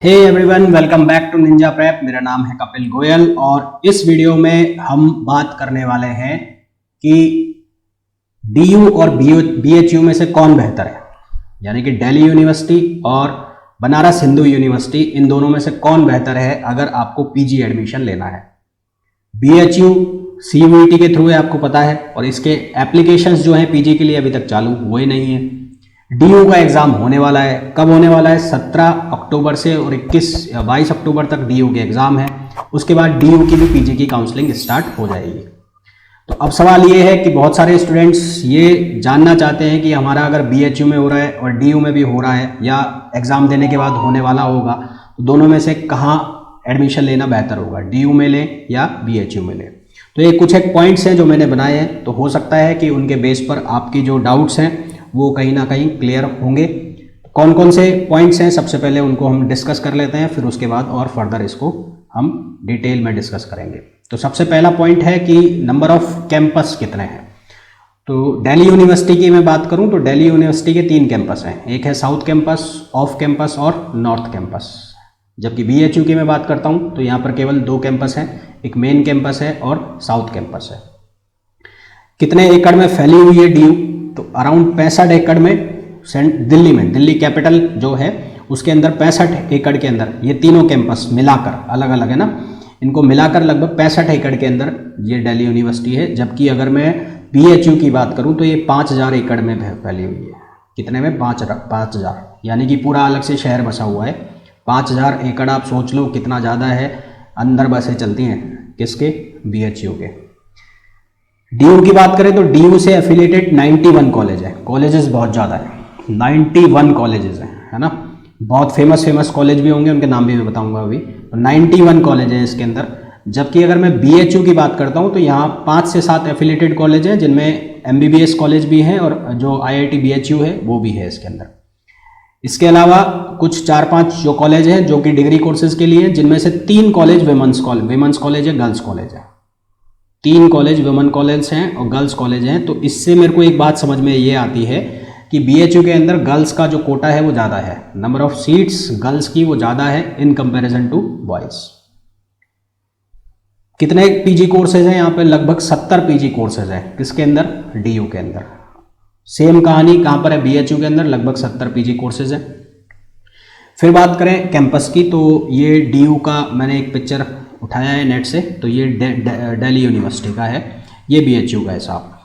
Hey everyone, welcome back to Ninja Prep. मेरा नाम है कपिल गोयल और इस वीडियो में हम बात करने वाले हैं कि डीयू और बीएचयू में से कौन बेहतर है, यानी कि दिल्ली यूनिवर्सिटी और बनारस हिंदू यूनिवर्सिटी, इन दोनों में से कौन बेहतर है अगर आपको पीजी एडमिशन लेना है। बीएचयू सीयूईटी के थ्रू है, आपको पता है, और इसके एप्लीकेशंस जो हैं पीजी के लिए अभी तक चालू हुए नहीं है। डीयू का एग्ज़ाम होने वाला है, कब होने वाला है? 17 अक्टूबर से और 22 अक्टूबर तक डीयू के एग्ज़ाम है। उसके बाद डीयू की भी पीजी की काउंसलिंग स्टार्ट हो जाएगी। तो अब सवाल ये है कि बहुत सारे स्टूडेंट्स ये जानना चाहते हैं कि हमारा अगर बीएचयू में हो रहा है और डीयू में भी हो रहा है या एग्ज़ाम देने के बाद होने वाला होगा, तो दोनों में से कहाँ एडमिशन लेना बेहतर होगा, डीयू में लें या बीएचयू में लें। तो ये कुछ एक पॉइंट्स हैं जो मैंने बनाए हैं, तो हो सकता है कि उनके बेस पर आपकी जो डाउट्स हैं वो कहीं ना कहीं क्लियर होंगे। कौन कौन से पॉइंट्स हैं, सबसे पहले उनको हम डिस्कस कर लेते हैं, फिर उसके बाद और फर्दर इसको हम डिटेल में डिस्कस करेंगे। तो सबसे पहला पॉइंट है कि नंबर ऑफ कैंपस कितने हैं। तो दिल्ली यूनिवर्सिटी की मैं बात करूं तो दिल्ली यूनिवर्सिटी के 3 कैंपस हैं, एक है साउथ कैंपस, ऑफ कैंपस और नॉर्थ कैंपस। जबकि बीएचयू की मैं बात करता हूं तो यहाँ पर केवल 2 कैंपस हैं, एक मेन कैंपस है और साउथ कैंपस है। कितने एकड़ में फैली हुई है डीयू? तो अराउंड 65 एकड़ में दिल्ली कैपिटल जो है उसके अंदर 65 एकड़ के अंदर ये तीनों कैंपस मिलाकर, अलग अलग है ना, इनको मिलाकर लगभग 65 एकड़ के अंदर ये दिल्ली यूनिवर्सिटी है। जबकि अगर मैं बीएचयू की बात करूं तो ये 5000 एकड़ में फैली हुई है। कितने में? 5000, यानी कि पूरा अलग से शहर बसा हुआ है। 5000 एकड़ आप सोच लो कितना ज़्यादा है। अंदर बसें चलती हैं किसके? बीएचयू के। डीयू की बात करें तो डीयू से एफिलिएटेड 91 कॉलेज है, कॉलेजेस बहुत ज़्यादा है, 91 कॉलेजेस हैं, है ना। बहुत फेमस कॉलेज भी होंगे, उनके नाम भी मैं बताऊंगा अभी। तो 91 कॉलेज हैं इसके अंदर। जबकि अगर मैं बीएचयू की बात करता हूं तो यहाँ 5 से 7 एफिलिएटेड कॉलेज हैं, जिनमें एमबीबीएस कॉलेज भी हैं और जो आईआईटी बीएचयू है वो भी है इसके अंदर। इसके अलावा कुछ 4-5 जो कॉलेज हैं जो कि डिग्री कोर्सेज के लिए, जिनमें से 3 कॉलेज विमेंस कॉलेज है, गर्ल्स कॉलेज है। 3 कॉलेज वुमेन कॉलेज हैं और गर्ल्स कॉलेज हैं। तो इससे मेरे को एक बात समझ में ये आती है कि बीएचयू के अंदर गर्ल्स का जो कोटा है वो ज़्यादा है, नंबर ऑफ सीट्स गर्ल्स की वो ज़्यादा है इन कंपैरिजन टू बॉयज़। कितने पीजी कोर्सेज हैं यहाँ पे? लगभग 70 पीजी कोर्सेज हैं किसके अंदर? डीयू के अंदर। सेम कहानी कहाँ पर है? बीएचयू के अंदर लगभग 70 पीजी कोर्सेज हैं। फिर बात करें कैंपस की, तो ये डीयू का मैंने एक पिक्चर उठाया है नेट से, तो ये दिल्ली यूनिवर्सिटी का है, ये बीएचयू का है साहब।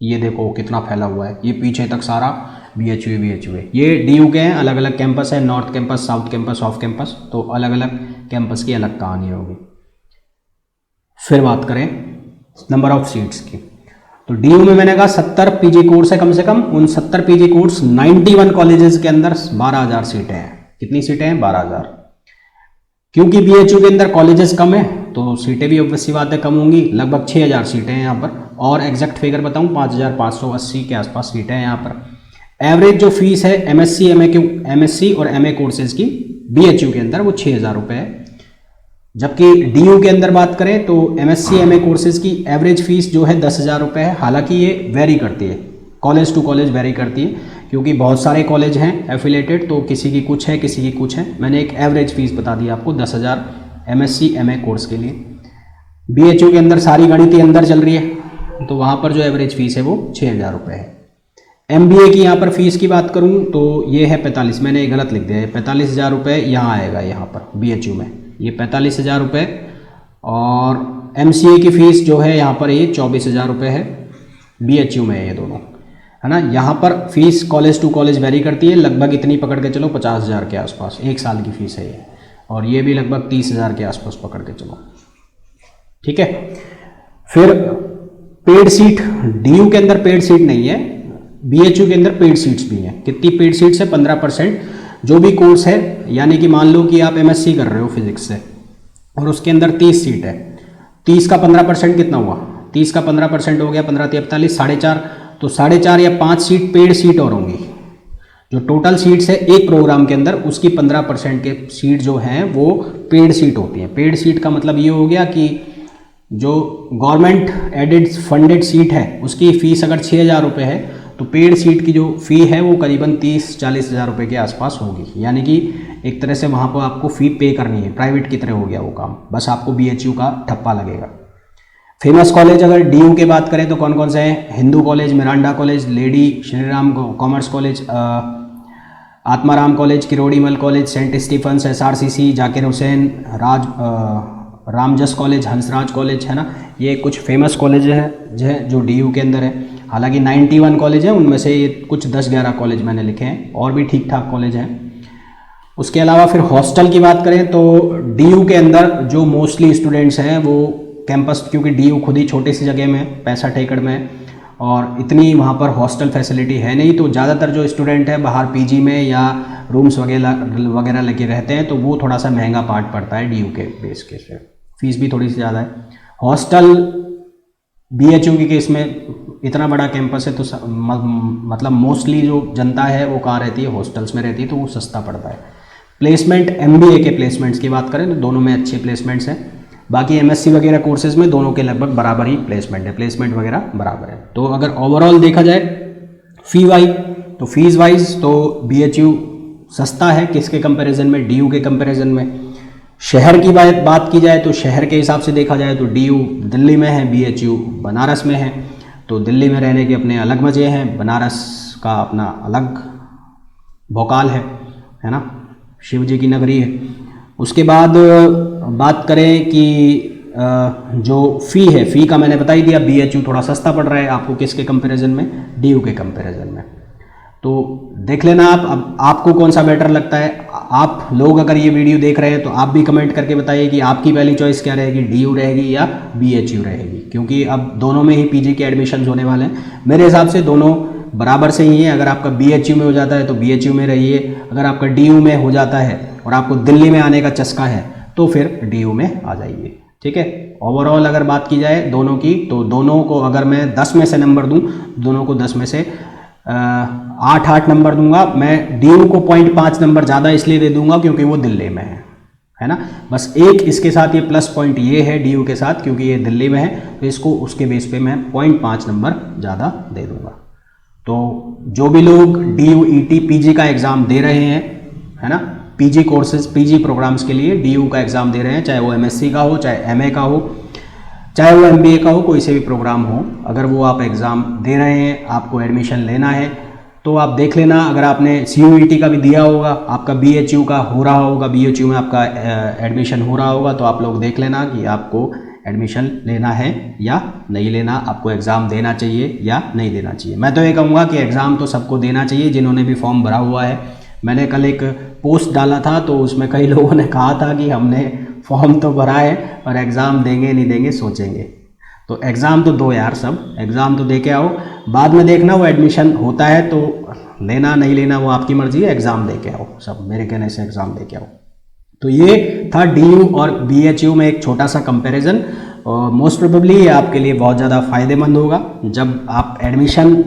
ये देखो कितना फैला हुआ है, ये पीछे तक सारा बीएचयू है। ये डीयू के हैं, अलग अलग कैंपस है, north campus, south campus, off campus, तो अलग अलग कैंपस की अलग कहानी होगी। फिर बात करें नंबर ऑफ सीट्स की, तो डीयू में मैंने कहा 70 पीजी कोर्स है कम से कम। उन 70 पीजी कोर्स 91 कॉलेजेस के अंदर 12,000 सीटें हैं। कितनी सीटें हैं? 12,000। क्योंकि बीएचयू के अंदर कॉलेजेस कम है तो सीटें भी ऑब्वियस सी बात है कम होंगी। लगभग 6,000 सीटें हैं यहाँ पर, और एग्जैक्ट फिगर बताऊँ 5,580 के आसपास सीटें हैं यहाँ पर। एवरेज जो फीस है एमएससी और एमए कोर्सेज की बीएचयू के अंदर वो 6,000 रुपये है। जबकि डीयू के अंदर बात करें तो एमएससी एमए कोर्सेज की एवरेज फीस जो है 10,000 रुपये है। हालांकि ये वेरी करती है, कॉलेज टू कॉलेज वेरी करती है, क्योंकि बहुत सारे कॉलेज हैं एफिलेटेड, तो किसी की कुछ है किसी की कुछ है। मैंने एक एवरेज फीस बता दी आपको 10,000 एमएससी एमए कोर्स के लिए। बीएचयू के अंदर सारी गणिती अंदर चल रही है, तो वहाँ पर जो एवरेज फीस है वो 6,000 रुपये है। एमबीए की यहाँ पर फीस की बात करूँ तो ये है 45, मैंने गलत लिख दिया है, 45,000 रुपये यहाँ आएगा यहाँ पर बीएचयू में, ये 45,000 रुपये। और एमसीए की फ़ीस जो है यहाँ पर ये 24,000 रुपये है, बीएचयू में है ये दोनों, है ना। यहाँ पर fees college to college vary करती है, लगभग इतनी पकड़ के चलो 50,000 के आसपास 1 साल की फ़ीस है ये, और ये भी लगभग 30,000 के आसपास पकड़ के चलो, ठीक है। फिर पेड सीट, डीयू के अंदर पेड सीट नहीं है, बीएचयू के अंदर पेड सीट्स भी हैं। कितनी पेड सीट्स है? 15%। जो भी कोर्स है, यानी कि मान लो कि आप एमएससी कर रहे हो फिजिक्स से और उसके अंदर 30 सीट है, 30 का 15% कितना हुआ? 30 का 15% हो गया 15 × 43 4.5, तो 4.5 या 5 सीट पेड सीट और होंगी। जो टोटल सीट्स है एक प्रोग्राम के अंदर, उसकी 15% के सीट जो हैं वो पेड सीट होती हैं। पेड सीट का मतलब ये हो गया कि जो गवर्नमेंट एडेड फंडेड सीट है उसकी फ़ीस अगर 6,000 रुपये है तो पेड सीट की जो फ़ी है वो करीबन 30-40 हज़ार रुपये के आसपास होगी, यानी कि एक तरह से वहाँ पर आपको फ़ी पे करनी है, प्राइवेट की तरह हो गया वो काम, बस आपको BHU का ठप्पा लगेगा। फेमस कॉलेज अगर DU के बात करें तो कौन कौन से हैं? Hindu college, Miranda college, lady Shriram commerce college, Atmaram college, Kirorimal college, saint Stephen's, SRCC, Zakir Hussain, Ramjas college, Hansraj college, है ना। ये कुछ फेमस कॉलेज हैं जो DU के अंदर है। हालांकि 91 कॉलेज हैं, उनमें से ये कुछ 10-11 कॉलेज मैंने लिखे हैं, और भी ठीक ठाक कॉलेज हैं। उसके अलावा फिर हॉस्टल की बात करें तो DU के अंदर जो मोस्टली स्टूडेंट्स हैं वो कैंपस, क्योंकि DU खुद ही छोटी सी जगह में 65 एकड़ में, और इतनी वहाँ पर हॉस्टल फैसिलिटी है नहीं, तो ज़्यादातर जो स्टूडेंट है बाहर PG में या रूम्स वगैरह लेके रहते हैं, तो वो थोड़ा सा महंगा पार्ट पड़ता है DU के बेस के से, फीस भी थोड़ी सी ज़्यादा है। हॉस्टल BHU के केस में इतना बड़ा कैंपस है तो मतलब मोस्टली जो जनता है वो कहाँ रहती है? हॉस्टल्स में रहती है, तो वो सस्ता पड़ता है। प्लेसमेंट, MBA के प्लेसमेंट्स की बात करें तो दोनों में अच्छे प्लेसमेंट्स हैं। बाकी MSc वगैरह कोर्सेज में दोनों के लगभग बराबर ही प्लेसमेंट है, प्लेसमेंट वगैरह बराबर है। तो अगर ओवरऑल देखा जाए फीस वाइज तो BHU सस्ता है किसके कंपैरिजन में? DU के कंपैरिजन में। शहर की बात की जाए तो शहर के हिसाब से देखा जाए तो DU दिल्ली में है, BHU बनारस में है। तो दिल्ली में रहने के अपने अलग मज़े हैं, बनारस का अपना अलग भौकाल है ना, शिव जी की नगरी है। उसके बाद बात करें कि जो फ़ी का मैंने बता ही दिया, BHU थोड़ा सस्ता पड़ रहा है आपको किसके कंपैरिजन में? DU के कंपैरिजन में। तो देख लेना आप, अब आपको कौन सा बेटर लगता है। आप लोग अगर ये वीडियो देख रहे हैं तो आप भी कमेंट करके बताइए कि आपकी पहली चॉइस क्या रहेगी, DU रहेगी या BHU रहेगी, क्योंकि अब दोनों में ही PG के एडमिशन होने वाले हैं। मेरे हिसाब से दोनों बराबर से ही है। अगर आपका BHU में हो जाता है तो BHU में रहिए, अगर आपका DU में हो जाता है और आपको दिल्ली में आने का चस्का है तो फिर DU में आ जाइए, ठीक है। ओवरऑल अगर बात की जाए दोनों की, तो दोनों को अगर मैं 10 में से नंबर दूं, दोनों को 10 में से 8 नंबर दूंगा। मैं DU को 0.5 नंबर ज़्यादा इसलिए दे दूंगा क्योंकि वो दिल्ली में है ना। बस एक इसके साथ ये प्लस पॉइंट ये है DU के साथ, क्योंकि ये दिल्ली में है तो इसको उसके बेस पे मैं 0.5 नंबर ज़्यादा दे दूंगा। तो जो भी लोग DU ET PG का एग्ज़ाम दे रहे हैं, है ना, PG कोर्सेज, PG प्रोग्राम्स के लिए DU का एग्ज़ाम दे रहे हैं, चाहे वो MSc का हो, चाहे MA का हो, चाहे वो MBA का हो, कोई से भी प्रोग्राम हो, अगर वो आप एग्ज़ाम दे रहे हैं, आपको एडमिशन लेना है तो आप देख लेना। अगर आपने CUET का भी दिया होगा, आपका BHU का हो रहा होगा, BHU में आपका एडमिशन हो रहा होगा, तो आप लोग देख लेना कि आपको एडमिशन लेना है या नहीं लेना, आपको एग्ज़ाम देना चाहिए या नहीं देना चाहिए। मैं तो ये कहूँगा कि एग्ज़ाम तो सबको देना चाहिए जिन्होंने भी फॉर्म भरा हुआ है। मैंने कल एक पोस्ट डाला था तो उसमें कई लोगों ने कहा था कि हमने फॉर्म तो भरा है और एग्ज़ाम देंगे नहीं देंगे सोचेंगे। तो एग्ज़ाम तो दो यार, सब एग्ज़ाम तो दे के आओ, बाद में देखना वो एडमिशन होता है तो लेना नहीं लेना वो आपकी मर्ज़ी है, एग्ज़ाम दे के आओ, सब मेरे कहने से एग्ज़ाम दे के आओ। तो ये था DU और BHU में एक छोटा सा कंपैरिजन, और मोस्ट प्रोबेबली ये आपके लिए बहुत ज़्यादा फ़ायदेमंद होगा जब आप एडमिशन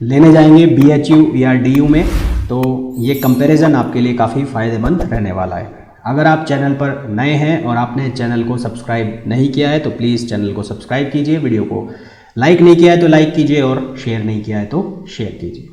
लेने जाएंगे BHU या DU में, तो ये कंपैरिजन आपके लिए काफ़ी फ़ायदेमंद रहने वाला है। अगर आप चैनल पर नए हैं और आपने चैनल को सब्सक्राइब नहीं किया है तो प्लीज़ चैनल को सब्सक्राइब कीजिए, वीडियो को लाइक नहीं किया है तो लाइक कीजिए और शेयर नहीं किया है तो शेयर कीजिए।